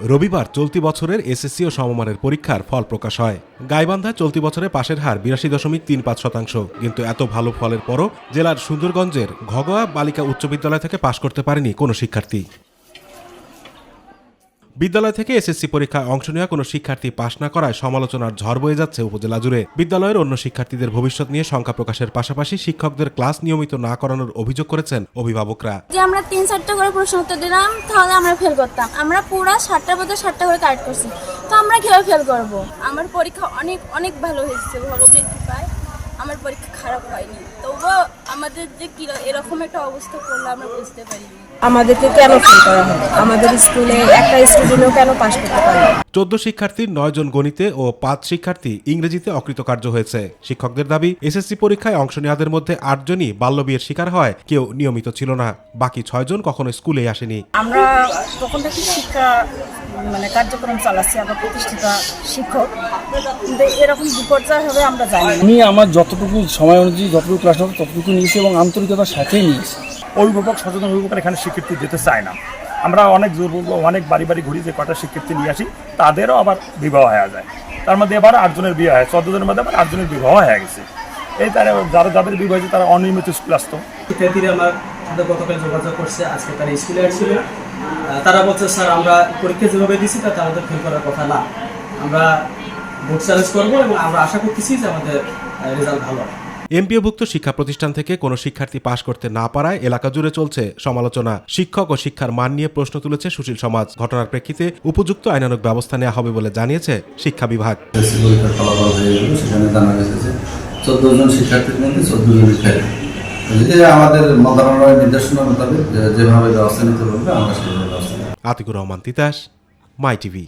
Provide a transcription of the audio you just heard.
রবিবার চলতি বছরের এসএসসি ও সমমানের পরীক্ষার ফল প্রকাশ হয়। গাইবান্ধা চলতি বছরে পাশের হার ৮২.৩৫%। কিন্তু এত ভালো ফলের পরও জেলার সুন্দরগঞ্জের ঘগোয়া বালিকা উচ্চ বিদ্যালয় থেকে পাশ করতে পারেনি কোনো শিক্ষার্থী। বিদ্যালয় থেকে এসএসসি পরীক্ষায় অংশ নেওয়া কোনো শিক্ষার্থী পাশ না করায় সমালোচনার ঝড় বয়ে যাচ্ছে উপজেলা জুড়ে। বিদ্যালয়ের অন্য শিক্ষার্থীদের ভবিষ্যৎ নিয়ে শঙ্কা প্রকাশের পাশাপাশি শিক্ষকদের ক্লাস নিয়মিত না করানোর অভিযোগ করেছেন অভিভাবকরা। যে আমরা ৩-৪টা করে প্রশ্ন উত্তর দিলাম তাহলে আমরা ফেল করতাম। আমরা পুরো ৭টার মধ্যে ৭টা করে কারেক্ট করছি, তো আমরা কিভাবে ফেল করব? আমার পরীক্ষা অনেক অনেক ভালো হয়েছে ভগবানের কৃপায়। আমার পরীক্ষা খারাপ হয়নি, তবুও আমাদের যে এরকম একটা অবস্থা করলো আমরা বুঝতে পারিনি। আমাদেরকে কেন ফেল করা হয়? আমাদের স্কুলে একটা স্টুডেন্টও কেন পাস করতে পারে? ১৪ শিক্ষার্থীর ৯ জন গণিতে ও ৫ শিক্ষার্থী ইংরেজিতে অকৃতকার্য হয়েছে। শিক্ষকদের দাবি, এসএসসি পরীক্ষায় অংশ নেওয়াদের মধ্যে ৮ জনই বাল্যবিয়ের শিকার হয়, কেউ নিয়মিত ছিল না। বাকি ৬ জন কখনো স্কুলে আসেনি। আমরা তখন থেকে শিক্ষা কার্যক্রম চালাচ্ছি, আমরা প্রতিষ্ঠিত শিক্ষক, কিন্তু এরকম বিপর্যয় হবে আমরা জানি। আমি আমার যতটুকু সময় অনুযায়ী যতটুকু ক্লাস হবে ততটুকু নিয়েছি এবং আন্তরিকতার সাথেই নিয়েছি। অভিভাবক সচেতন অভিভাবক এখানে শিক্ষার্থী যেতে চায় না। আমরা অনেক জোর অনেক বাড়ি বাড়ি ঘুরি, যে কটা শিক্ষার্থী নিয়ে আসি তাদেরও আবার বিবাহ হয়ে যায়। তার মধ্যে এবার ৮ জনের বিয়ে হয়, ১৪ জনের মধ্যে আবার ৮ জনের বিবাহ হয়ে গেছে। এই তারা যাদের বিবাহ হয়েছে তারা অনিয়মিত স্কুল আসতো। শিক্ষার্থীরা আমার সাথে গতকাল যোগাযোগ করছে, আজকে তারা স্কুলে আসছিল। তারা বলছে, স্যার আমরা পরীক্ষা যেভাবে দিচ্ছি তাতে আমাদের ফেল করার কথা না, আমরা বোর্ড চ্যালেঞ্জ করবো এবং আমরা আশা করতেছি যে আমাদের রেজাল্ট ভালো হবে। এমপিওভুক্ত শিক্ষা প্রতিষ্ঠান থেকে কোনো শিক্ষার্থী পাশ করতে না পারায় এলাকা জুড়ে চলছে সমালোচনা। শিক্ষক ও শিক্ষার মান নিয়ে প্রশ্ন তুলেছে সুশীল সমাজ। ঘটনার প্রেক্ষিতে উপযুক্ত আইনানুগ ব্যবস্থা নেওয়া হবে বলে জানিয়েছে শিক্ষা বিভাগ। পরীক্ষার ফলাফল হয়ে গেল, সেখানে জানা গেছে যে ১৪ জন শিক্ষার্থীর মধ্যে ১৪ জনই ফেল। আমাদের মন্ত্রণালয়ের নির্দেশনা মোতাবেক যেভাবে ব্যবস্থা নিতে হবে আমরা সেভাবে ব্যবস্থা নেব। আতিকুর রহমান তিতাস, মাই টিভি।